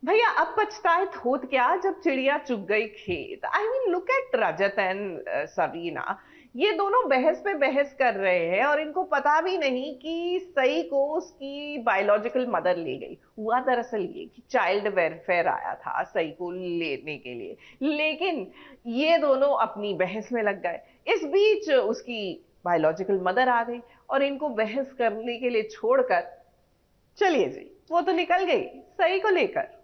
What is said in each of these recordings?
भैया अब पछताए होत क्या जब चिड़िया चुग गई खेत। I mean look at Rajat and Savina. ये दोनों बहस पे बहस कर रहे हैं और इनको पता भी नहीं कि सई को उसकी बायोलॉजिकल मदर ले गई। हुआ दरअसल ये कि चाइल्ड वेलफेयर आया था सई को लेने के लिए, लेकिन ये दोनों अपनी बहस में लग गए। इस बीच उसकी बायोलॉजिकल मदर आ गई और इनको बहस करने के लिए छोड़कर चलिए जी वो तो निकल गई सई को लेकर।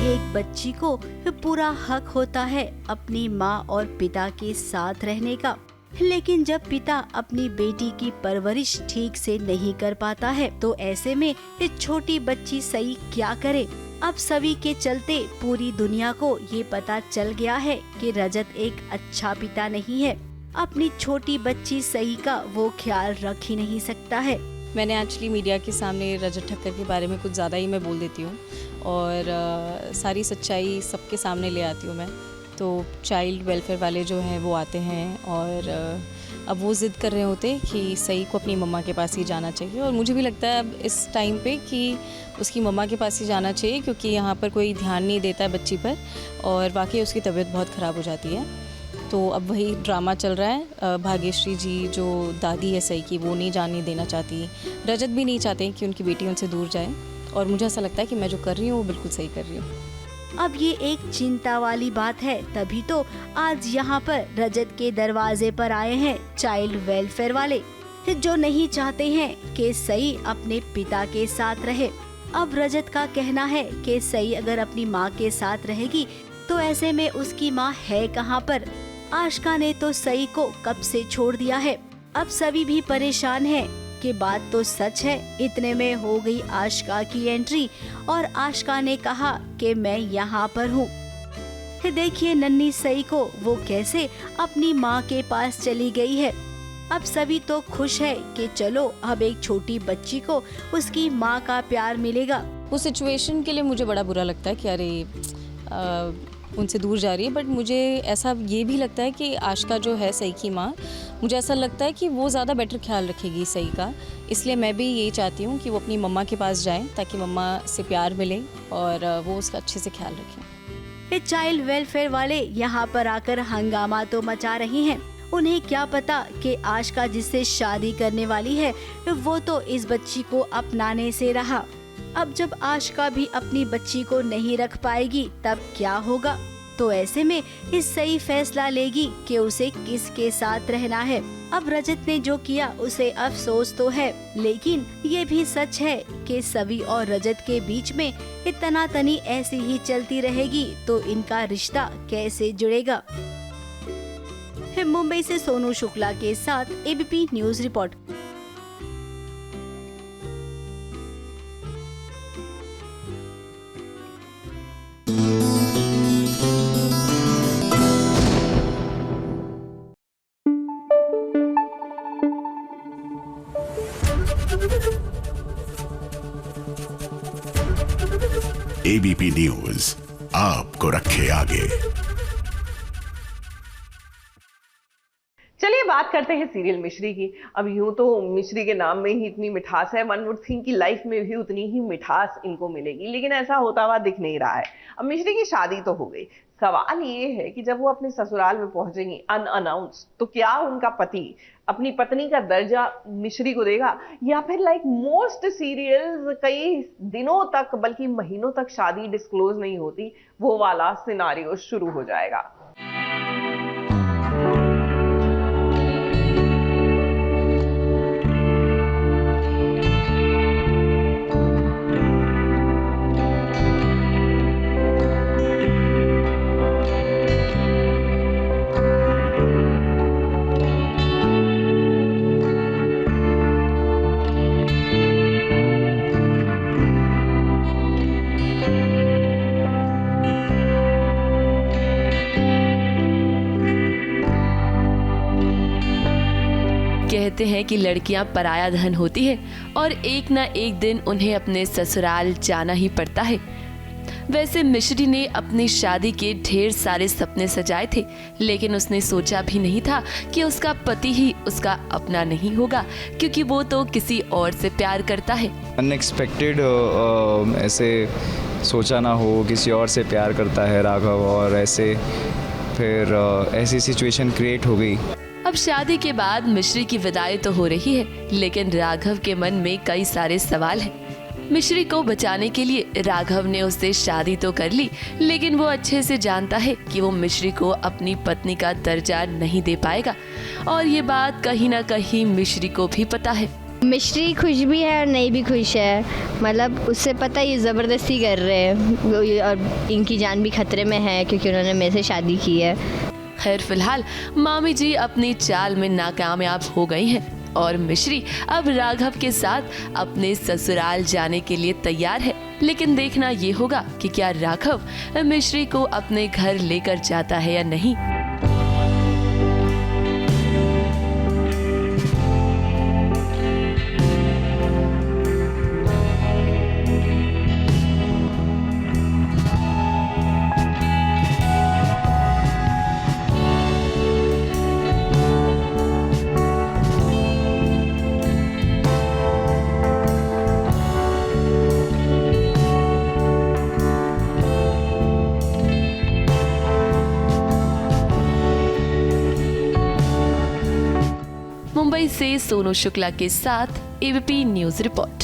एक बच्ची को पूरा हक होता है अपनी माँ और पिता के साथ रहने का, लेकिन जब पिता अपनी बेटी की परवरिश ठीक से नहीं कर पाता है तो ऐसे में ये छोटी बच्ची सई क्या करे। अब सभी के चलते पूरी दुनिया को ये पता चल गया है कि रजत एक अच्छा पिता नहीं है। अपनी छोटी बच्ची सई का वो ख्याल रख ही नहीं सकता है। मैंने एक्चुअली मीडिया के सामने रजत ठक्कर के बारे में कुछ ज़्यादा ही मैं बोल देती हूँ और सारी सच्चाई सबके सामने ले आती हूँ मैं। तो चाइल्ड वेलफेयर वाले जो हैं वो आते हैं और अब वो ज़िद कर रहे होते कि सई को अपनी मम्मा के पास ही जाना चाहिए, और मुझे भी लगता है अब इस टाइम पे कि उसकी मम्मा के पास ही जाना चाहिए, क्योंकि यहाँ पर कोई ध्यान नहीं देता है बच्ची पर और वाकई उसकी तबीयत बहुत ख़राब हो जाती है। तो अब वही ड्रामा चल रहा है। भाग्यश्री जी जो दादी है सई की, वो नहीं जाने देना चाहती, रजत भी नहीं चाहते कि उनकी बेटी उनसे दूर जाए, और मुझे ऐसा लगता है कि मैं जो कर रही हूँ वो बिल्कुल सही कर रही हूँ। अब ये एक चिंता वाली बात है, तभी तो आज यहाँ पर रजत के दरवाजे पर आए हैं चाइल्ड वेलफेयर वाले, जो नहीं चाहते हैं कि सई अपने पिता के साथ रहे। अब रजत का कहना है कि सई अगर अपनी माँ के साथ रहेगी तो ऐसे में उसकी माँ है कहाँ पर। आशका ने तो सई को कब से छोड़ दिया है। अब सभी भी परेशान हैं कि बात तो सच है। इतने में हो गई आशका की एंट्री और आशका ने कहा कि मैं यहाँ पर हूँ। देखिए नन्ही सई को वो कैसे अपनी माँ के पास चली गई है। अब सभी तो खुश है कि चलो अब एक छोटी बच्ची को उसकी माँ का प्यार मिलेगा। उस सिचुएशन के लिए मुझे बड़ा बुरा लगता है कि अरे उनसे दूर जा रही है, बट मुझे ऐसा ये भी लगता है कि आशका जो है सई की माँ, मुझे ऐसा लगता है कि वो ज़्यादा बेटर ख्याल रखेगी सई का। इसलिए मैं भी यही चाहती हूँ कि वो अपनी मम्मा के पास जाएं ताकि मम्मा से प्यार मिले और वो उसका अच्छे से ख्याल रखें। ये चाइल्ड वेलफेयर वाले यहाँ पर आकर हंगामा तो मचा रही हैं। उन्हें क्या पता कि आशका जिससे शादी करने वाली है वो तो इस बच्ची को अपनाने से रहा। अब जब आशका भी अपनी बच्ची को नहीं रख पाएगी तब क्या होगा। तो ऐसे में इस सही फैसला लेगी कि उसे किसके साथ रहना है। अब रजत ने जो किया उसे अफसोस तो है, लेकिन ये भी सच है कि सवी और रजत के बीच में इतना तनी ऐसी ही चलती रहेगी तो इनका रिश्ता कैसे जुड़ेगा। मुंबई से सोनू शुक्ला के साथ ABP news report. ABP news आपको रखे आगे। चलिए बात करते हैं सीरियल मिश्री की। अब यूं तो मिश्री के नाम में ही इतनी मिठास है, वन वुड थिंक की लाइफ में भी उतनी ही मिठास इनको मिलेगी, लेकिन ऐसा होता हुआ दिख नहीं रहा है। अब मिश्री की शादी तो हो गई, सवाल ये है कि जब वो अपने ससुराल में पहुंचेंगी अनअनाउंस तो क्या उनका पति अपनी पत्नी का दर्जा मिश्री को देगा, या फिर लाइक मोस्ट सीरियल्स कई दिनों तक बल्कि महीनों तक शादी डिस्क्लोज नहीं होती, वो वाला सिनारियो शुरू हो जाएगा। कहते हैं कि लड़कियां पराया धन होती हैं और एक ना एक दिन उन्हें अपने ससुराल जाना ही पड़ता है। वैसे मिश्री ने अपनी शादी के ढेर सारे सपने सजाए थे, लेकिन उसने सोचा भी नहीं था कि उसका पति ही उसका अपना नहीं होगा, क्योंकि वो तो किसी और से प्यार करता है। अनएक्सपेक्टेड ऐसे सोचा ना हो, किसी और से प्यार करता है राघव, और ऐसे फिर ऐसी सिचुएशन क्रिएट हो गई। अब शादी के बाद मिश्री की विदाई तो हो रही है, लेकिन राघव के मन में कई सारे सवाल हैं। मिश्री को बचाने के लिए राघव ने उससे शादी तो कर ली, लेकिन वो अच्छे से जानता है कि वो मिश्री को अपनी पत्नी का दर्जा नहीं दे पाएगा, और ये बात कहीं ना कहीं मिश्री को भी पता है। मिश्री खुश भी है और नहीं भी खुश है, मतलब उससे पता ये ज़बरदस्ती कर रहे हैं और इनकी जान भी खतरे में है क्योंकि उन्होंने मेरे से शादी की है। खैर फिलहाल मामी जी अपनी चाल में नाकामयाब हो गई हैं और मिश्री अब राघव के साथ अपने ससुराल जाने के लिए तैयार है, लेकिन देखना ये होगा कि क्या राघव मिश्री को अपने घर लेकर जाता है या नहीं। मुंबई से सोनू शुक्ला के साथ ABP news report.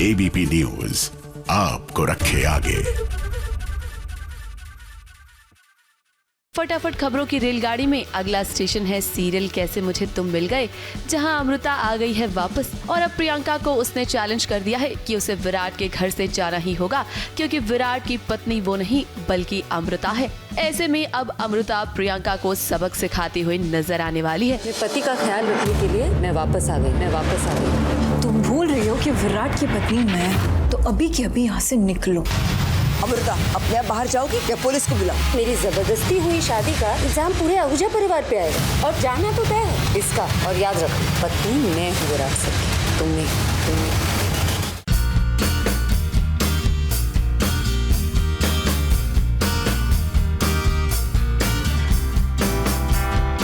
ABP news आपको रखे आगे। फटाफट खबरों की रेलगाड़ी में अगला स्टेशन है सीरियल कैसे मुझे तुम मिल गए, जहां अमृता आ गई है वापस और अब प्रियंका को उसने चैलेंज कर दिया है कि उसे विराट के घर से जाना ही होगा, क्योंकि विराट की पत्नी वो नहीं बल्कि अमृता है। ऐसे में अब अमृता प्रियंका को सबक सिखाती हुई नजर आने वाली है। अपने पति का ख्याल रखने के लिए मैं वापस आ गई। तुम भूल रही हो कि विराट की पत्नी मैं, तो अभी के अभी यहाँ से निकलो। अमृता, अपने आप बाहर जाओगी या पुलिस को बुलाओ? मेरी जबरदस्ती हुई शादी का इल्जाम पूरे आहूजा परिवार पे आएगा और जाना तो तय है इसका। और याद रखो, पत्नी मैं हूँ विराट से, तुम नहीं।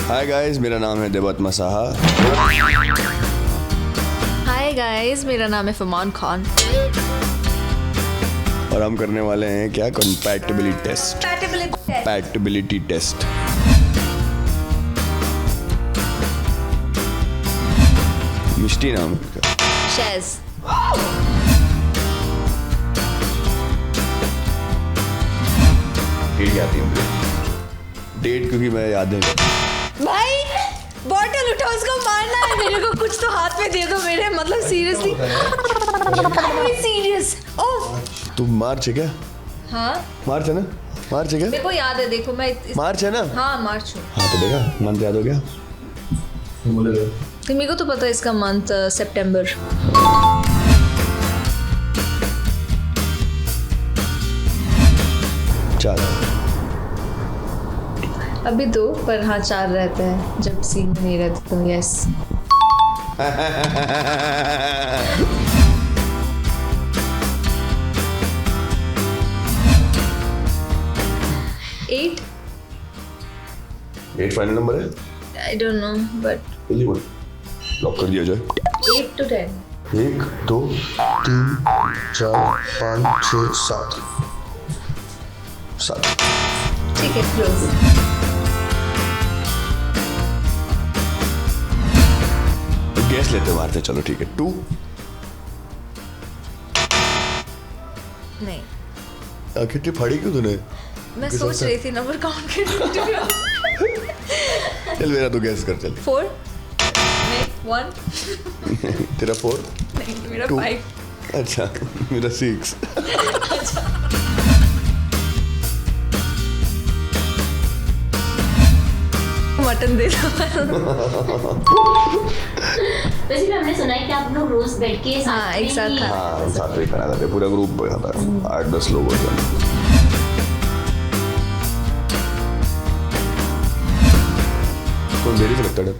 हाय गाइस, मेरा नाम है देवत मसाहा। हाय गाइस, मेरा नाम है फरमान खान और हम करने वाले हैं क्या? Compatibility test. मिष्टी नाम है उसका। शेज। डेट याद नहीं मुझे। डेट क्योंकि मैं याद नहीं करता। भाई बॉटल उठा, उसको मारना है मेरे को। कुछ तो हाथ में दे दो मेरे, मतलब सीरियसली सीरियस। ओह तुम मार्च है क्या? हाँ मार्च है ना? मार्च है क्या? देखो याद है, देखो मैं मार्च है ना? हाँ मार्च हूँ। हाँ तो देखा, मंथ याद हो गया। तो मेरे को तो पता है इसका मंथ सितंबर। चार। अभी दो, पर हाँ 4 रहता है जब सीन में नहीं रहता तो। यस। एट फाइनल नंबर है? I don't know but lock कर दिया जाए। 8 to 10। 1 2 3 4 5 6 7। ठीक है, क्लोज। गैस लेते मारते, चलो ठीक है। 2 नहीं, कितनी फाड़ी क्यों तूने? मैं सोच रही थी नंबर काउंट करने। चल मेरा तो गैस कर। चल 4 नहीं 1 तेरा 4 नहीं, मेरा 2 5। अच्छा मेरा 6। मटन दे दो। वैसे भी हमने सुना है कि आप लोग रोज बैठ के हाँ, एक साथ खाते हैं। हाँ, साथ में खाना खाते हैं, पूरा ग्रुप खाता है, 8-10 लोग होते हैं। तो देरी से लगता है डर?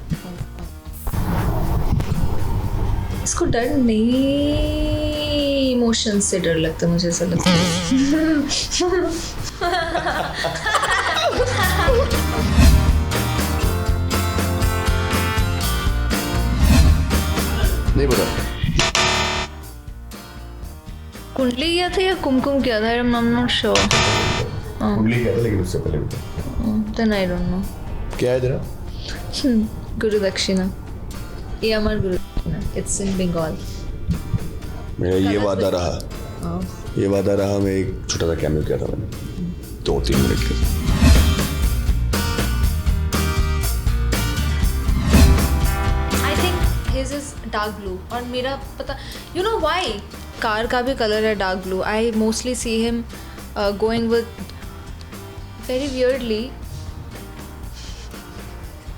इसको डर नहीं, इमोशन से डर लगता है, मुझे ऐसा लगता है। नहीं पता। कुंडली किया था या कुमकुम किया था? I'm not sure. कुंडली किया था लेकिन उससे पहले भी था। Then I don't know. क्या है तेरा? गुरु दक्षिणा, ये अमर गुरु दक्षिणा, it's in Bengal. मेरा ये वादा रहा, मैं एक छोटा सा कैमियो किया था मैंने 2-3 मिनट का। I think his is dark blue और मेरा पता, you know why? कार का भी कलर है dark blue. I mostly see him going with very weirdly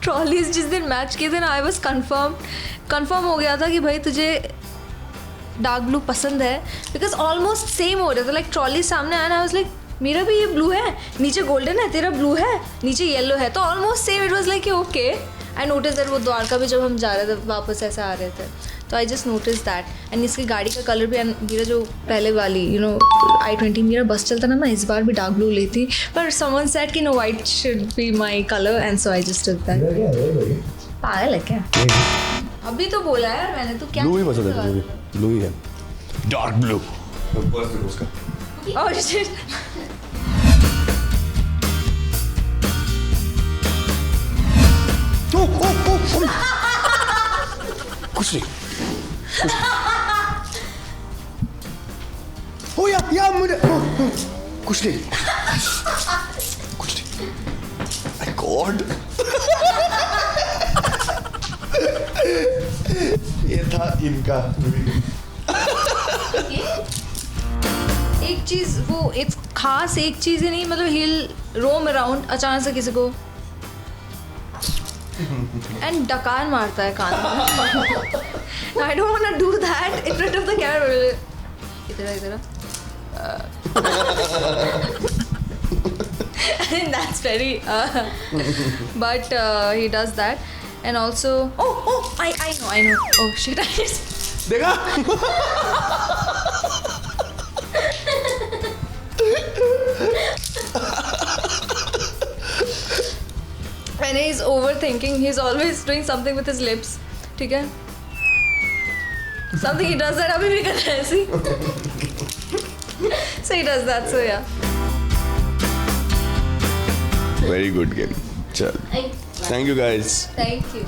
trolleys. जिस दिन मैच किए थे ना, आई वॉज कंफर्म हो गया था कि भाई तुझे डार्क ब्लू पसंद है, बिकॉज ऑलमोस्ट सेम हो रहा था। लाइक ट्रॉली सामने आया ना, आई वाज लाइक मेरा भी ये ब्लू है, नीचे गोल्डन है, तेरा ब्लू है, नीचे येलो है, तो almost same. It was like okay. I notice that वो द्वारका भी जब हम जा रहे थे वापस ऐसे आ रहे थे, तो I just notice that. And इसकी गाड़ी का कलर भी, एंड मेरा जो पहले वाली I-20 मेरा बस चलता ना, मैं इस बार भी डार्क ब्लू लेती, पर समवन सेड कि no white should be my colour, and so I just did that. पागल है क्या? अभी तो बोला यार मैंने, तो क्या ब्लू ही पसंद है मुझे, ब्लू ही है, डार्क ब्लू। उसका ओह शिट। कुछ नहीं। ओ या मुझे कुछ नहीं। My God. ये था इनका। एक चीज वो एक खास एक चीज ही नहीं, मतलब हिल रोम अराउंड अचानक से किसी को एंड डकार मारता है कान में। I don't want to do that in front of the camera. इधर that's very but he does that, and also I know oh shit, देखा? when he's overthinking, he's always doing something with his lips, ठीक है? Something he does that अभी भी कर रहा है ऐसी। So he does that, so yeah. Very good game. चल. Thank you guys. Thank you.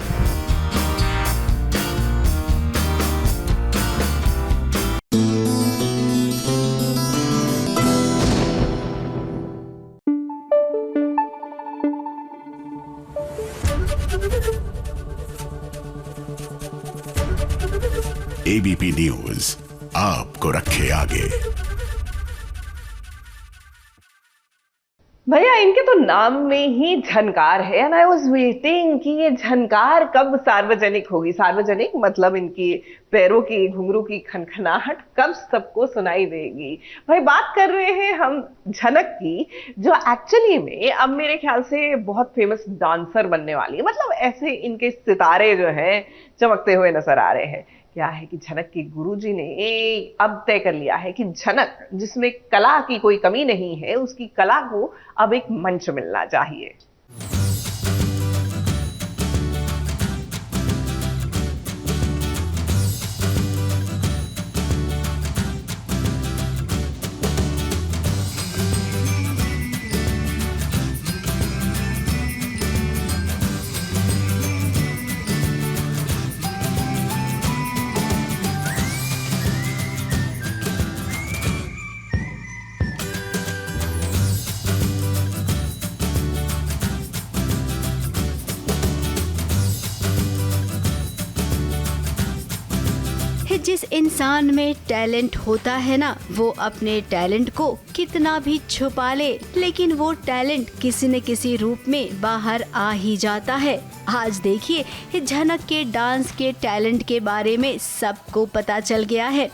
ABP news आपको रखे आगे। भैया इनके तो नाम में ही झनकार है, एंड आई वाज वेटिंग कि ये झनकार कब सार्वजनिक होगी। सार्वजनिक मतलब इनकी पैरों की घुंघरू की खनखनाहट कब सबको सुनाई देगी। भाई बात कर रहे हैं हम झनक की, जो एक्चुअली में अब मेरे ख्याल से बहुत फेमस डांसर बनने वाली है। मतलब ऐसे इनके सितारे जो हैं चमकते हुए नजर आ रहे हैं। क्या है कि झनक के गुरुजी ने अब तय कर लिया है कि झनक, जिसमें कला की कोई कमी नहीं है, उसकी कला को अब एक मंच मिलना चाहिए। जिस इंसान में टैलेंट होता है ना, वो अपने टैलेंट को कितना भी छुपा ले, लेकिन वो टैलेंट किसी न किसी रूप में बाहर आ ही जाता है। आज देखिए झनक के डांस के टैलेंट के बारे में सबको पता चल गया है।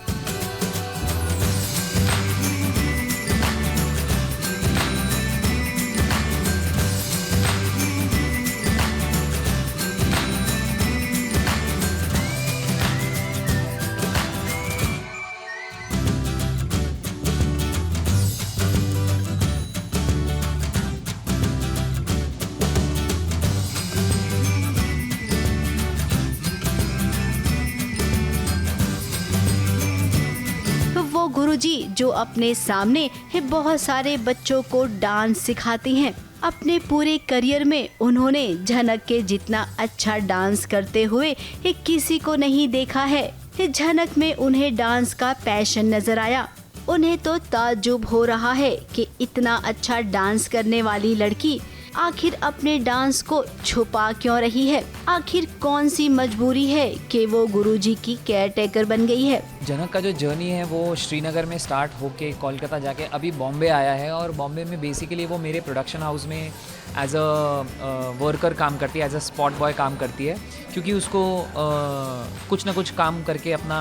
गुरुजी जो अपने सामने बहुत सारे बच्चों को डांस सिखाती हैं। अपने पूरे करियर में उन्होंने झनक के जितना अच्छा डांस करते हुए किसी को नहीं देखा है। झनक में उन्हें डांस का पैशन नजर आया। उन्हें तो ताज्जुब हो रहा है कि इतना अच्छा डांस करने वाली लड़की आखिर अपने डांस को छुपा क्यों रही है। आखिर कौन सी मजबूरी है कि वो गुरुजी की केयरटेकर बन गई है। झनक का जो जर्नी है वो श्रीनगर में स्टार्ट होके कोलकाता जाके अभी बॉम्बे आया है, और बॉम्बे में बेसिकली वो मेरे प्रोडक्शन हाउस में एज अ वर्कर काम करती है, एज अ स्पॉट बॉय काम करती है, क्योंकि उसको कुछ ना कुछ काम करके अपना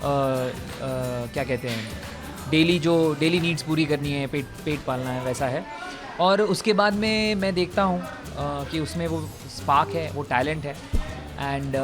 क्या कहते हैं डेली नीड्स पूरी करनी है, पेट पालना है, वैसा है। और उसके बाद में मैं देखता हूँ कि उसमें वो स्पार्क है, वो टैलेंट है, एंड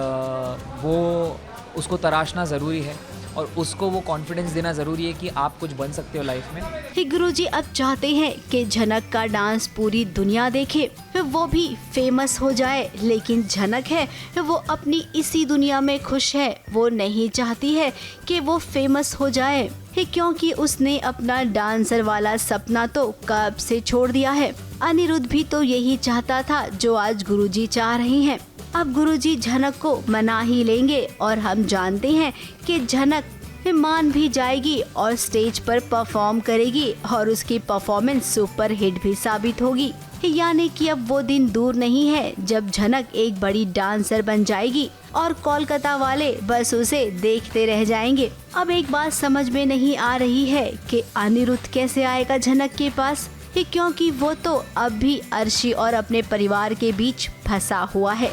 वो उसको तराशना ज़रूरी है और उसको वो कॉन्फिडेंस देना ज़रूरी है कि आप कुछ बन सकते हो लाइफ में। गुरुजी अब चाहते हैं कि झनक का डांस पूरी दुनिया देखे, वो भी फेमस हो जाए, लेकिन झनक है वो अपनी इसी दुनिया में खुश है। वो नहीं चाहती है कि वो फेमस हो जाए, क्योंकि उसने अपना डांसर वाला सपना तो कब से छोड़ दिया है। अनिरुद्ध भी तो यही चाहता था जो आज गुरुजी चाह रही हैं। अब गुरुजी झनक को मना ही लेंगे और हम जानते हैं कि झनक मान भी जाएगी और स्टेज पर परफॉर्म करेगी और उसकी परफॉर्मेंस सुपर हिट भी साबित होगी। यानी कि अब वो दिन दूर नहीं है जब झनक एक बड़ी डांसर बन जाएगी और कोलकाता वाले बस उसे देखते रह जाएंगे। अब एक बात समझ में नहीं आ रही है कि अनिरुद्ध कैसे आएगा झनक के पास, क्योंकि वो तो अब भी अर्शी और अपने परिवार के बीच फंसा हुआ है।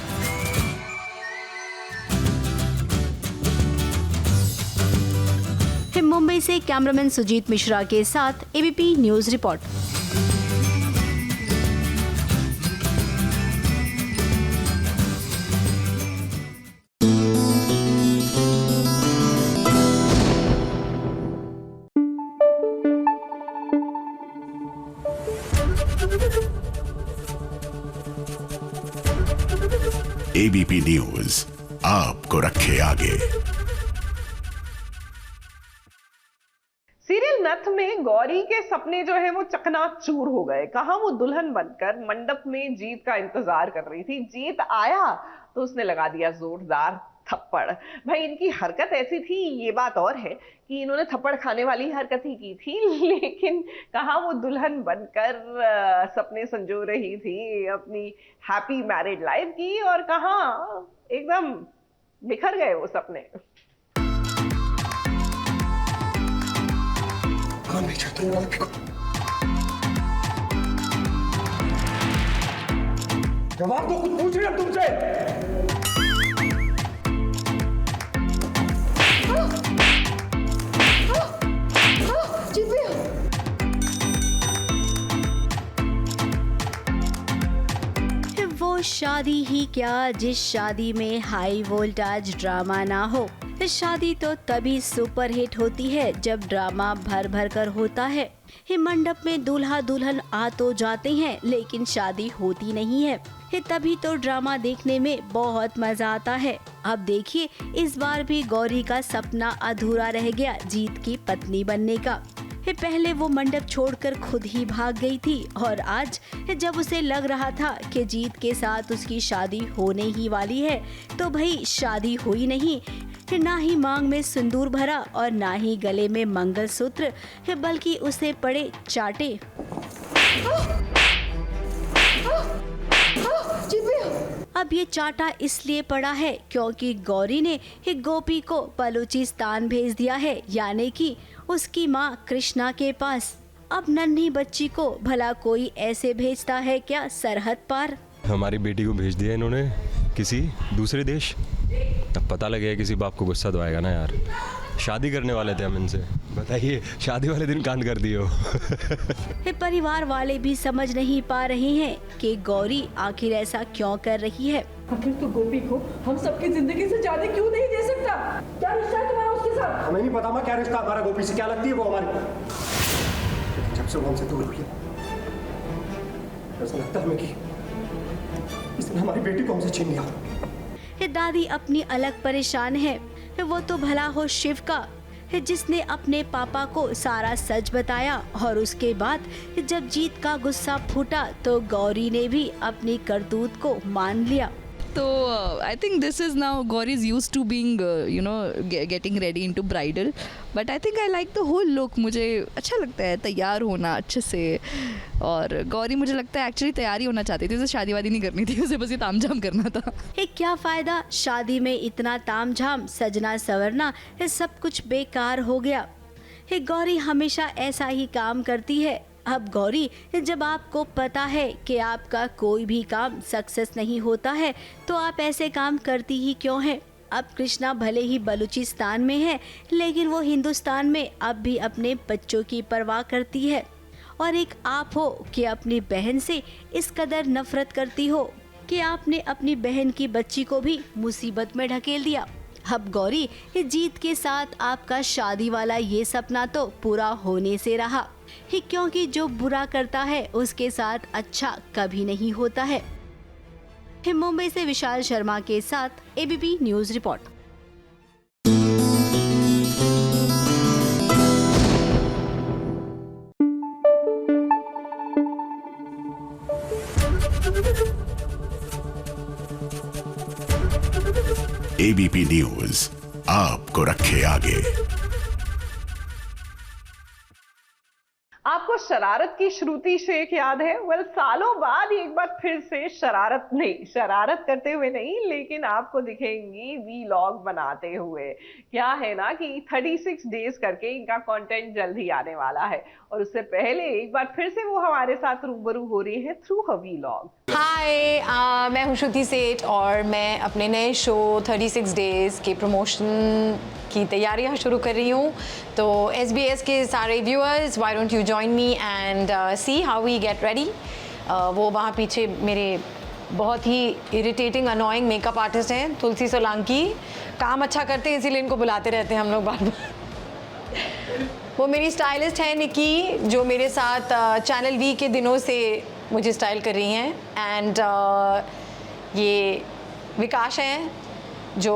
मुंबई से कैमरामैन सुजीत मिश्रा के साथ ABP news report. ABP news आपको रखे आगे। सीरियल नथ में गौरी के सपने जो है वो चकनाचूर हो गए। कहां वो दुल्हन बनकर मंडप में जीत का इंतजार कर रही थी। जीत आया तो उसने लगा दिया जोरदार थप्पड़। भाई इनकी हरकत ऐसी थी, ये बात और है कि इन्होंने थप्पड़ खाने वाली हरकत ही की थी, लेकिन कहां वो दुल्हन बनकर सपने संजो रही थी अपनी हैप्पी मैरिड लाइफ की, और कहां एकदम बिखर गए वो सपने। जवाब तो कुछ पूछ रहे तुमसे। वो शादी ही क्या जिस शादी में हाई वोल्टेज ड्रामा ना हो। शादी तो तभी सुपर हिट होती है जब ड्रामा भर भर कर होता है। मंडप में दूल्हा दुल्हन आ तो जाते हैं लेकिन शादी होती नहीं है। तभी तो ड्रामा देखने में बहुत मजा आता है। अब देखिए इस बार भी गौरी का सपना अधूरा रह गया जीत की पत्नी बनने का। पहले वो मंडप छोड़कर खुद ही भाग गई थी और आज जब उसे लग रहा था कि जीत के साथ उसकी शादी होने ही वाली है, तो भाई शादी हुई नहीं। ना ही मांग में सिंदूर भरा और ना ही गले में मंगलसूत्र, बल्कि उसे पड़े चाटे। अब ये चाटा इसलिए पड़ा है क्योंकि गौरी ने एक गोपी को बलूचिस्तान भेज दिया है, यानी कि उसकी माँ कृष्णा के पास। अब नन्ही बच्ची को भला कोई ऐसे भेजता है क्या सरहद पार? हमारी बेटी को भेज दिया इन्होंने किसी दूसरे देश। अब पता लगे किसी बाप को गुस्सा तो आएगा ना यार। शादी करने वाले थे हम इनसे, बताइए शादी वाले दिन कांड कर दिए हो। परिवार वाले भी समझ नहीं पा रहे हैं कि गौरी आखिर ऐसा क्यों कर रही है। आखिर तो गोपी को हम सबकी जिंदगी से ज्यादा क्यों नहीं दे सकता? क्या रिश्ता है तुम्हारा उसके साथ? हमें नहीं पता माँ क्या रिश्ता हमारा गोपी से, क्या लगती है वो हमारी। जब से वो हमसे दूर हुई है, ऐसा लगता है हमें कि इसने हमारी बेटी को हमसे छीन लिया। दादी अपनी अलग परेशान है। वो तो भला हो शिव का, जिसने अपने पापा को सारा सच बताया, और उसके बाद जब जीत का गुस्सा फूटा तो गौरी ने भी अपनी करतूत को मान लिया। तो I think this is now Gauri is used to being getting ready into bridal, but I think I like the whole look. मुझे अच्छा लगता है तैयार होना अच्छे से, और गौरी मुझे लगता है एक्चुअली तैयारी होना चाहती थी, उसे शादी वादी नहीं करनी थी, उसे बस ये तामझाम करना था। क्या फ़ायदा, शादी में इतना तामझाम, सजना सवरना, ये सब कुछ बेकार हो गया। गौरी हमेशा ऐसा ही काम करती है। अब गौरी, जब आपको पता है कि आपका कोई भी काम सक्सेस नहीं होता है तो आप ऐसे काम करती ही क्यों हैं? अब कृष्णा भले ही बलूचिस्तान में है, लेकिन वो हिंदुस्तान में अब भी अपने बच्चों की परवाह करती है। और एक आप हो कि अपनी बहन से इस कदर नफरत करती हो कि आपने अपनी बहन की बच्ची को भी मुसीबत में ढकेल दिया। अब गौरी, जीत के साथ आपका शादी वाला ये सपना तो पूरा होने से रहा ही, क्योंकि जो बुरा करता है उसके साथ अच्छा कभी नहीं होता है। मुंबई से विशाल शर्मा के साथ ABP news report. ABP news आपको रखे आगे। आपको शरारत की श्रुति शेख याद है? सालों बाद एक बार फिर से शरारत करते हुए नहीं, लेकिन आपको दिखेंगी वीलॉग बनाते हुए। क्या है ना कि 36 डेज करके इनका कंटेंट जल्द ही आने वाला है, और उससे पहले एक बार फिर से वो हमारे साथ रूबरू हो रही है थ्रू हर वीलॉग। हाय, मैं हूँ श्रुति सेठ और मैं अपने नए शो 36 डेज के प्रमोशन की तैयारियां शुरू कर रही हूँ। तो SBS के सारे viewers, why don't you join me and see how we get ready. वो वहाँ पीछे मेरे बहुत ही इरिटेटिंग अनोइंग मेकअप आर्टिस्ट हैं, तुलसी सोलंकी। काम अच्छा करते हैं इसीलिए इनको बुलाते रहते हैं हम लोग बार बार। वो मेरी स्टाइलिस्ट है निकी, जो मेरे साथ चैनल वी के दिनों से मुझे स्टाइल कर रही हैं। एंड ये विकास हैं जो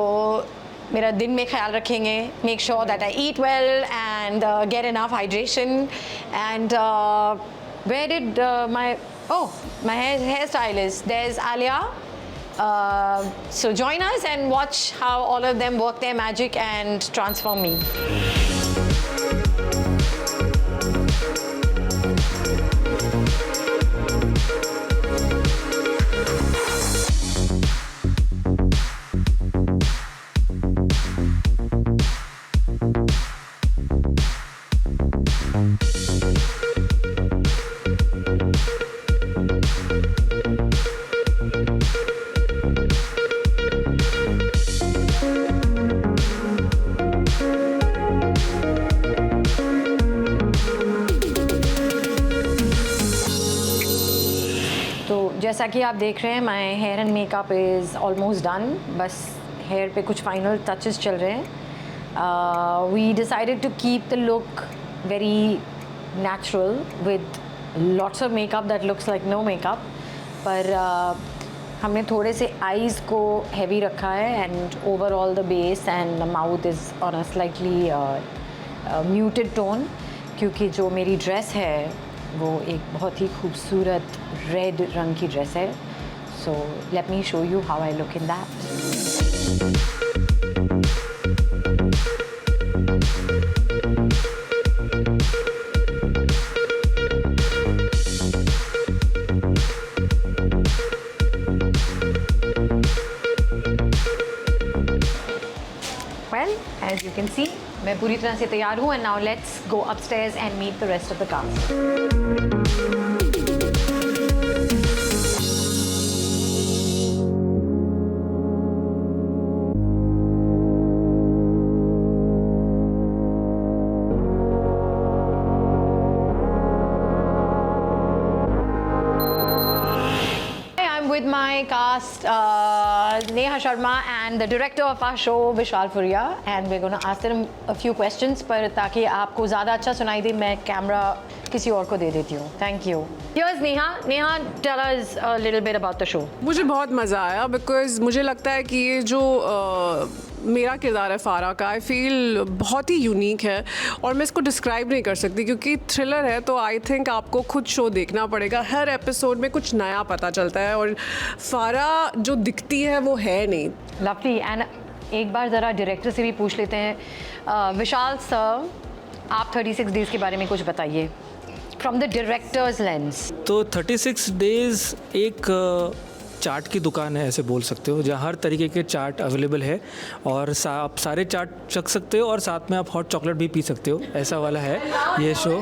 मेरा दिन में ख्याल रखेंगे, make sure that I eat well and get enough hydration. And where did my hair stylist, there is Alia. So join us and watch how all of them work their magic and transform me. जैसा कि आप देख रहे हैं, my hair and makeup is almost done. बस hair पे कुछ final touches चल रहे हैं। We decided to keep the look very natural with lots of makeup that looks like no makeup, पर हमने थोड़े से आईज़ को हैवी रखा है and overall the base and the mouth is on a slightly muted tone, क्योंकि जो मेरी ड्रेस है वो एक बहुत ही खूबसूरत रेड रंग की ड्रेस है। So let me show you how I look in that. Well as you can see मैं पूरी तरह से तैयार हूँ and now let's go upstairs and meet the rest of the cast. With my cast, Neha Sharma and the director of our show, Vishal Furia, and we're going to ask them a few questions. पर ताकि आपको ज़्यादा अच्छा सुनाई दे, मैं camera किसी और को दे देती हूँ. Thank you. Here's Neha. Neha, tell us a little bit about the show. मुझे बहुत मज़ा आया because मुझे लगता है कि ये जो मेरा किरदार है फारा का, आई फील बहुत ही यूनिक है और मैं इसको डिस्क्राइब नहीं कर सकती क्योंकि थ्रिलर है. तो आई थिंक आपको खुद शो देखना पड़ेगा. हर एपिसोड में कुछ नया पता चलता है और फारा जो दिखती है वो है नहीं. लवली. एंड एक बार ज़रा डायरेक्टर से भी पूछ लेते हैं. विशाल सर, आप 36 डेज़ के बारे में कुछ बताइए फ्रॉम द डायरेक्टर्स लेंस. तो 36 डेज़ एक चाट की दुकान है, ऐसे बोल सकते हो, जहाँ हर तरीके के चाट अवेलेबल है और आप सारे चाट चख सकते हो और साथ में आप हॉट चॉकलेट भी पी सकते हो. ऐसा वाला है ये शो.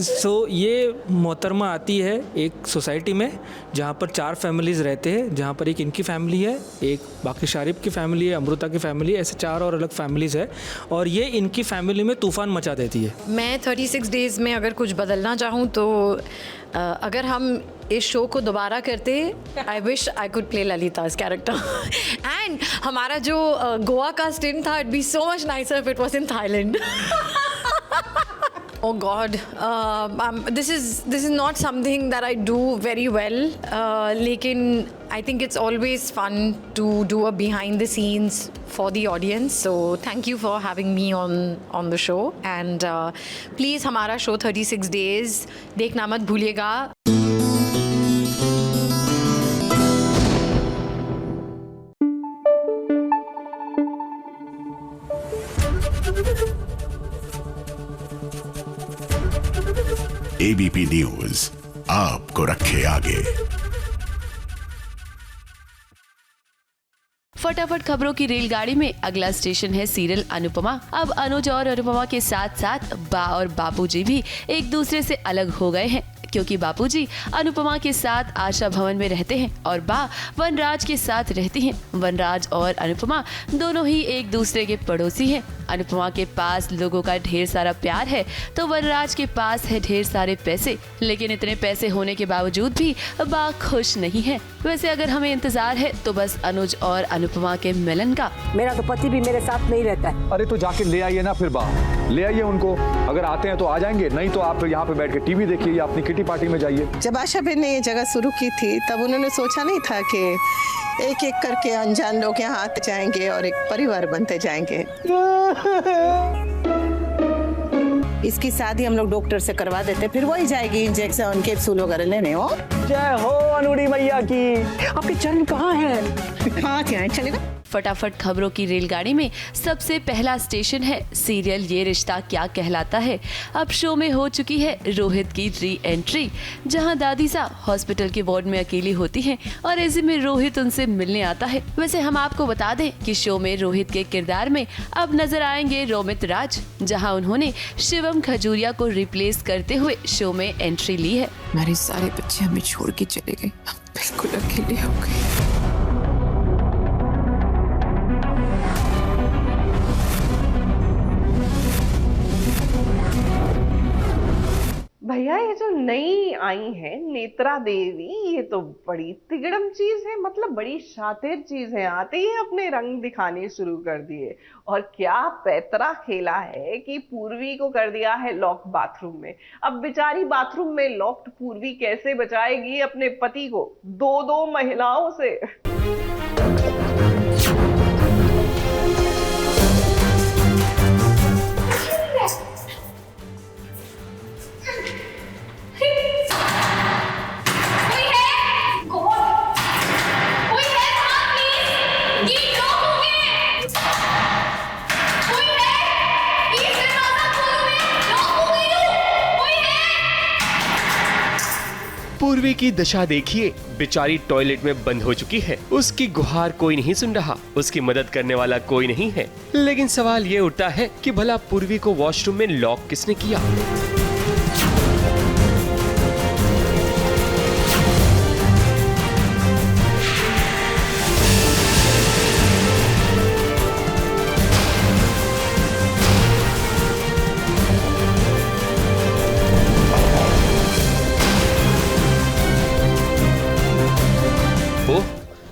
सो ये मोहतरमा आती है एक सोसाइटी में जहाँ पर 4 फैमिलीज़ रहते हैं, जहाँ पर एक इनकी फैमिली है, एक बाकी शारिब की फैमिली है, अमृता की फैमिली है, ऐसे 4 और अलग फैमिलीज़ है और ये इनकी फैमिली में तूफ़ान मचा देती है. मैं 36 डेज़ में अगर कुछ बदलना चाहूँ तो अगर हम इस शो को दोबारा करते, I wish I could play Lalita's character. And हमारा जो गोवा का स्टिंट था, it be so much nicer if it was in Thailand. Oh God, this is not something that I do very well. लेकिन I think it's always fun to do a behind the scenes for the audience. So thank you for having me on the show. And please हमारा show 36 days देखना मत भूलिएगा. ABP news आपको रखे आगे. फटाफट खबरों की रेलगाड़ी में अगला स्टेशन है सीरियल अनुपमा. अब अनुज और अनुपमा के साथ साथ बा और बापूजी भी एक दूसरे से अलग हो गए हैं क्योंकि बापूजी अनुपमा के साथ आशा भवन में रहते हैं और बा वनराज के साथ रहती हैं. वनराज और अनुपमा दोनों ही एक दूसरे के पड़ोसी हैं. अनुपमा के पास लोगों का ढेर सारा प्यार है तो वनराज के पास है ढेर सारे पैसे. लेकिन इतने पैसे होने के बावजूद भी बा खुश नहीं है. वैसे अगर हमें इंतजार है तो बस अनुज और अनुपमा के मिलन का. मेरा तो पति भी मेरे साथ नहीं रहता है. अरे तो जाके ले आइए ना, फिर बा ले आइए उनको. अगर आते हैं तो आ जाएंगे, नहीं तो आप यहाँ पे बैठ के टीवी देखिए या अपनी किटी पार्टी में जाइए. जब आशा बहन ने ये जगह शुरू की थी तब उन्होंने सोचा नहीं था कि एक एक करके अनजान लोग यहाँ आते जाएंगे और एक परिवार बनते जाएंगे. इसकी शादी हम लोग डॉक्टर से करवा देते, फिर वही जाएगी इंजेक्शन कैप्सूल वगैरह लेने. हो जय हो अनुड़ी मैया की. आपके चरण कहाँ हैं? हाँ क्या चलेगा. फटाफट खबरों की रेलगाड़ी में सबसे पहला स्टेशन है सीरियल ये रिश्ता क्या कहलाता है. अब शो में हो चुकी है रोहित की री एंट्री, जहां दादी सा हॉस्पिटल के वार्ड में अकेली होती हैं और ऐसे में रोहित उनसे मिलने आता है. वैसे हम आपको बता दें कि शो में रोहित के किरदार में अब नजर आएंगे रोमित राज, जहां उन्होंने शिवम खजूरिया को रिप्लेस करते हुए शो में एंट्री ली है. हमारे सारे बच्चे हमें छोड़ के चले गए, हम बिल्कुल अकेले हो गए. भैया ये जो नई आई है नेत्रा देवी, ये तो बड़ी तिगड़म चीज है, मतलब बड़ी शातिर चीज है. आते ही अपने रंग दिखाने शुरू कर दिए और क्या पैतरा खेला है कि पूर्वी को कर दिया है लॉक बाथरूम में. अब बेचारी बाथरूम में लॉक्ड पूर्वी कैसे बचाएगी अपने पति को 2 महिलाओं से. पूर्वी की दशा देखिए, बेचारी टॉयलेट में बंद हो चुकी है। उसकी गुहार कोई नहीं सुन रहा, उसकी मदद करने वाला कोई नहीं है। लेकिन सवाल ये उठता है कि भला पूर्वी को वॉशरूम में लॉक किसने किया?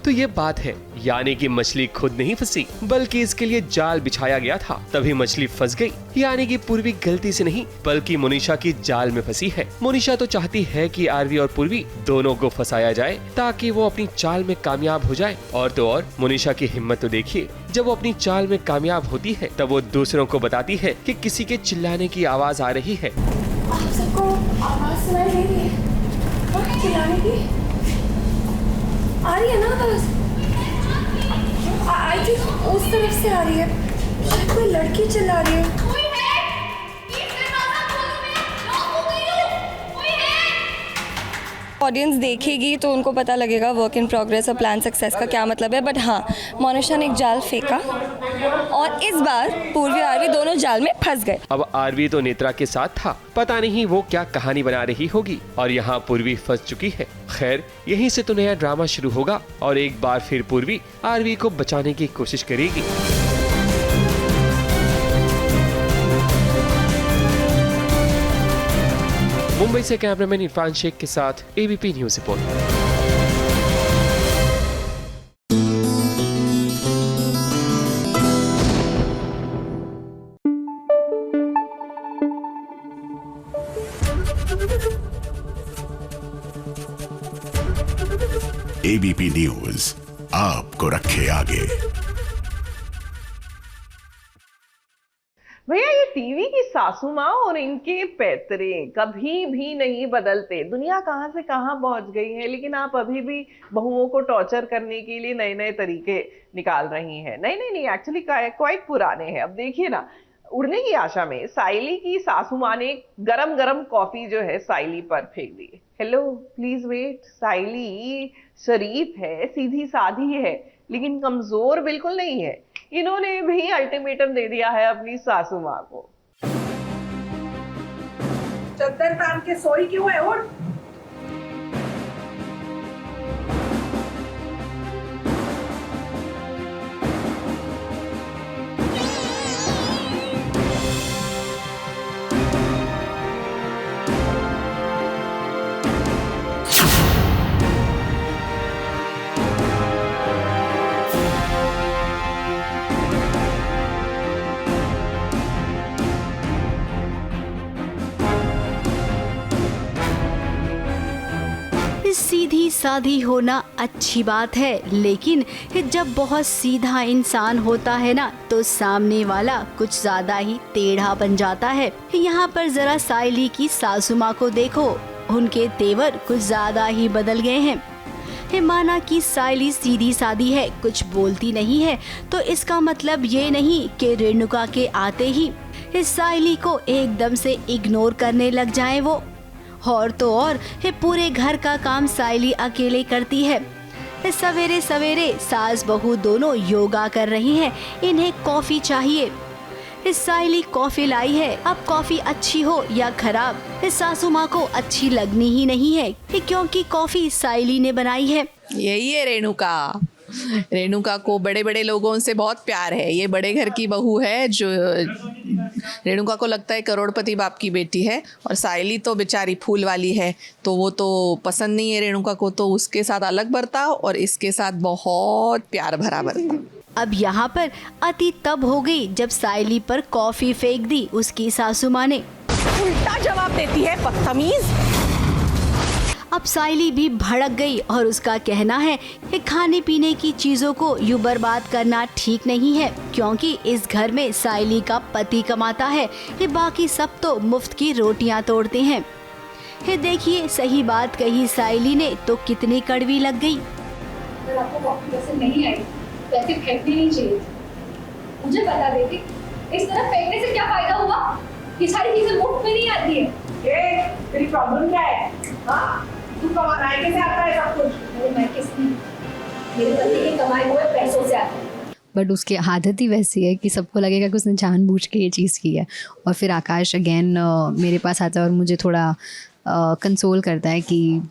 तो ये बात है, यानी कि मछली खुद नहीं फंसी, बल्कि इसके लिए जाल बिछाया गया था, तभी मछली फंस गई। यानी कि पूर्वी गलती से नहीं, बल्कि मोनिशा की जाल में फंसी है। मोनिशा तो चाहती है कि आरवी और पूर्वी दोनों को फंसाया जाए ताकि वो अपनी चाल में कामयाब हो जाए। और तो और मोनिशा की हिम्मत तो देखिए, जब वो अपनी चाल में कामयाब होती है तब वो दूसरों को बताती है कि किसी के चिल्लाने की आवाज आ रही है। आप सबको आवाज सुनाई दे रही है? चिल्लाने की आ रही है ना आवाज? आई थिंक उस तरफ से आ रही है, शायद कोई लड़की चिल्ला रही है। ऑडियंस देखेगी तो उनको पता लगेगा वर्क इन प्रोग्रेस और प्लान सक्सेस का क्या मतलब है। बट हाँ, मोनिशा ने एक जाल फेंका और इस बार पूर्वी आरवी दोनों जाल में फंस गए। अब आरवी तो नेत्रा के साथ था, पता नहीं वो क्या कहानी बना रही होगी, और यहाँ पूर्वी फंस चुकी है। खैर, यहीं से तो नया ड्रामा शुरू होगा और एक बार फिर पूर्वी आरवी को बचाने की कोशिश करेगी। मुंबई से कैमरामैन इरफान शेख के साथ ABP news report. ABP news आपको रखे आगे। भैया, ये टीवी की सासू माँ और इनके पैतरे कभी भी नहीं बदलते। दुनिया कहाँ से कहाँ पहुंच गई है, लेकिन आप अभी भी बहुओं को टॉर्चर करने के लिए नए नए तरीके निकाल रही हैं। नहीं, एक्चुअली क्वाइट पुराने हैं। अब देखिए ना, उड़ने की आशा में साइली की सासू माँ ने गरम गरम कॉफी जो है साइली पर फेंक दी। Hello, please wait. साइली शरीफ है, सीधी साधी है, लेकिन कमजोर बिल्कुल नहीं है। इन्होंने भी अल्टीमेटम दे दिया है अपनी सासू माँ को। चद्दर तान के सोई क्यों है? उठ। सीधी साधी होना अच्छी बात है, लेकिन जब बहुत सीधा इंसान होता है ना, तो सामने वाला कुछ ज्यादा ही टेढ़ा बन जाता है। यहाँ पर जरा साइली की सासू माँ को देखो, उनके तेवर कुछ ज्यादा ही बदल गए हैं। माना कि साइली सीधी सादी है, कुछ बोलती नहीं है, तो इसका मतलब ये नहीं कि रेणुका के आते ही साइली को एकदम से इग्नोर करने लग जाए वो। और तो और पूरे घर का काम साइली अकेले करती है। सवेरे सवेरे सास बहू दोनों योगा कर रही हैं, इन्हें कॉफी चाहिए। साइली कॉफी लाई है। अब कॉफी अच्छी हो या खराब, सासू माँ को अच्छी लगनी ही नहीं है, क्योंकि कॉफी साइली ने बनाई है। यही है रेणुका। रेणुका को बड़े बड़े लोगों से बहुत प्यार है। ये बड़े घर की बहू है, जो रेणुका को लगता है करोड़पति बाप की बेटी है, और साइली तो बेचारी फूल वाली है, तो वो तो पसंद नहीं है रेणुका को, तो उसके साथ अलग बर्ताव और इसके साथ बहुत प्यार भरा बर्ताव। अब यहाँ पर अति तब हो गई जब साइली पर कॉफी फेंक दी उसकी सासू माँ ने। उल्टा जवाब देती है, बदतमीज। अब साइली भी भड़क गई और उसका कहना है कि खाने पीने की चीजों को यूं बर्बाद करना ठीक नहीं है, क्योंकि इस घर में साइली का पति कमाता है, ये बाकी सब तो मुफ्त की रोटियां तोड़ते हैं। देखिए, सही बात कही साइली ने तो कितनी कड़वी लग गई। अगर आपको कॉफी पसंद नहीं आई तो ऐसे फेंकनी नहीं चाहिए, मुझे बता देती। इस तरह फेंकने से क्या फायदा हुआ? ये सारी चीजें मुफ्त में नहीं आती है। तेरी प्रॉब्लम क्या है? हाँ, तू कमाई कैसे आता है सब कुछ? मैं किस मेरे पति की कमाई हुए पैसों से आता है। बट उसकी आदत ही वैसी है कि सबको लगेगा कि उसने जानबूझ के ये चीज़ की है। और फिर आकाश अगेन मेरे पास आता है और मुझे थोड़ा कंसोल करता है कि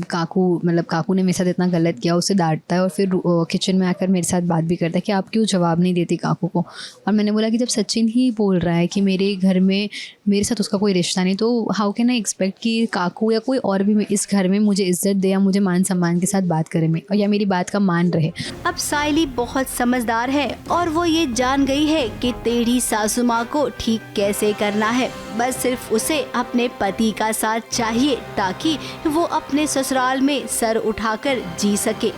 काकू ने मेरे साथ इतना गलत किया, उसे डांटता है और फिर किचन में आकर मेरे साथ बात भी करता है कि आप क्यों जवाब नहीं देती काकू को। और मैंने बोला कि जब सचिन ही बोल रहा है कि मेरे घर में मेरे साथ उसका कोई रिश्ता नहीं, तो हाउ कैन आई एक्सपेक्ट कि काकू या कोई और भी इस घर में मुझे इज्जत दे या मुझे मान सम्मान के साथ बात करे या मेरी बात का मान रहे। अब सायली बहुत समझदार है और वो ये जान गई है कि टेढ़ी सासू माँ को ठीक कैसे करना है। बस सिर्फ उसे अपने पति का साथ चाहिए ताकि वो अपने ससुराल में सर उठाकर जी सके।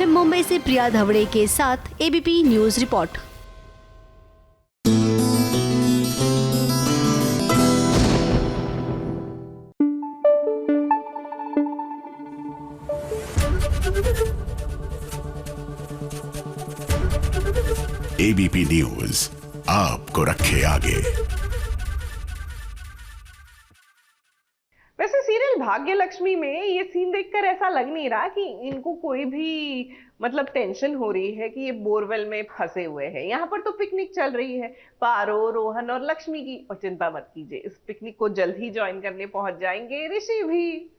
मुंबई से प्रिया धवड़े के साथ ABP news report. ABP news आपको रखे आगे। वैसे सीरियल भाग्य लक्ष्मी में ये सीन देखकर ऐसा लग नहीं रहा कि इनको कोई भी मतलब टेंशन हो रही है कि ये बोरवेल में फंसे हुए हैं। यहाँ पर तो पिकनिक चल रही है पारो, रोहन और लक्ष्मी की, और चिंता मत कीजिए इस पिकनिक को जल्द ही ज्वाइन करने पहुंच जाएंगे ऋषि भी।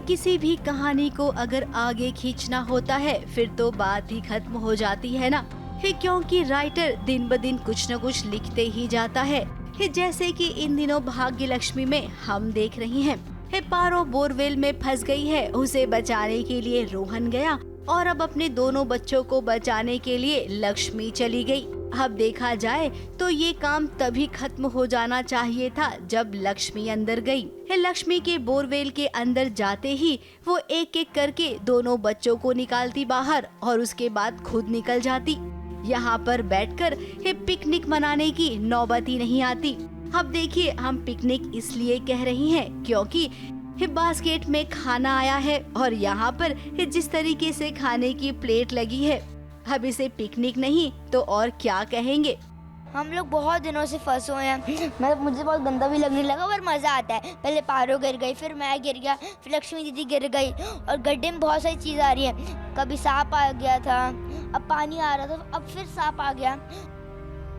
किसी भी कहानी को अगर आगे खींचना होता है फिर तो बात ही खत्म हो जाती है ना, क्योंकि राइटर दिन ब दिन कुछ न कुछ लिखते ही जाता है। जैसे कि इन दिनों भाग्य लक्ष्मी में हम देख रही हैं, पारो बोरवेल में फंस गई है, उसे बचाने के लिए रोहन गया और अब अपने दोनों बच्चों को बचाने के लिए लक्ष्मी चली गई। अब देखा जाए तो ये काम तभी खत्म हो जाना चाहिए था जब लक्ष्मी अंदर गई। लक्ष्मी के बोरवेल के अंदर जाते ही वो एक एक करके दोनों बच्चों को निकालती बाहर और उसके बाद खुद निकल जाती। यहाँ पर बैठकर पिकनिक मनाने की नौबत ही नहीं आती। अब देखिए हम पिकनिक इसलिए कह रही हैं क्योंकि बास्केट में खाना आया है और यहाँ पर जिस तरीके से खाने की प्लेट लगी है, अब इसे पिकनिक नहीं तो और क्या कहेंगे। हम लोग बहुत दिनों से फंसे हुए हैं, मतलब मुझे बहुत गंदा भी लगने लगा और मज़ा आता है। पहले पारो गिर गई, फिर मैं गिर गया, फिर लक्ष्मी दीदी गिर गई और गड्ढे में बहुत सारी चीज़ आ रही है। कभी सांप आ गया था, अब पानी आ रहा था, अब फिर सांप आ गया।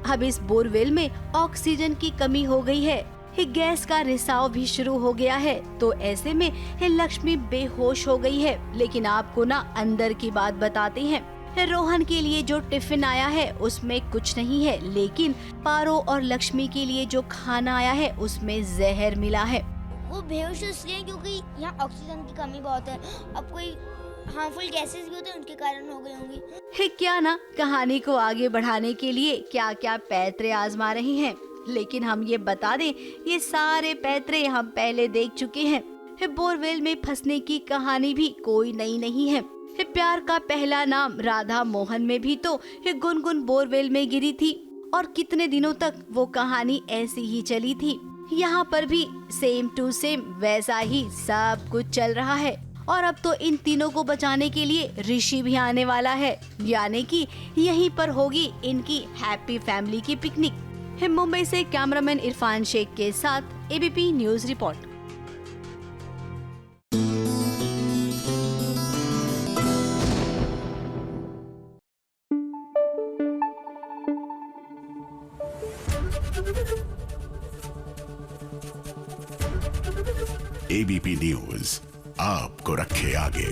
अब इस बोरवेल में ऑक्सीजन की कमी हो गई है, गैस का रिसाव भी शुरू हो गया है, तो ऐसे में लक्ष्मी बेहोश हो गई है। लेकिन आपको ना अंदर की बात बताते हैं, रोहन के लिए जो टिफिन आया है उसमें कुछ नहीं है, लेकिन पारो और लक्ष्मी के लिए जो खाना आया है उसमें जहर मिला है। वो बेहोश इसलिए क्योंकि यहाँ ऑक्सीजन की कमी बहुत है। अब कोई हार्मफुल गैसेस भी होते हैं, उनके कारण हो गई होंगी। क्या ना कहानी को आगे बढ़ाने के लिए क्या क्या पैतरे आजमा रही हैं, लेकिन हम ये बता दें ये सारे पैतरे हम पहले देख चुके हैं। बोरवेल में फंसने की कहानी भी कोई नई नहीं है। प्यार का पहला नाम राधा मोहन में भी तो गुनगुन बोरवेल में गिरी थी और कितने दिनों तक वो कहानी ऐसी ही चली थी। यहाँ पर भी सेम टू सेम वैसा ही सब कुछ चल रहा है और अब तो इन तीनों को बचाने के लिए ऋषि भी आने वाला है, यानी कि यहीं पर होगी इनकी हैप्पी फैमिली की पिकनिक। मुंबई से कैमरामैन इरफान शेख के साथ ABP news report. ABP news आपको रखे आगे।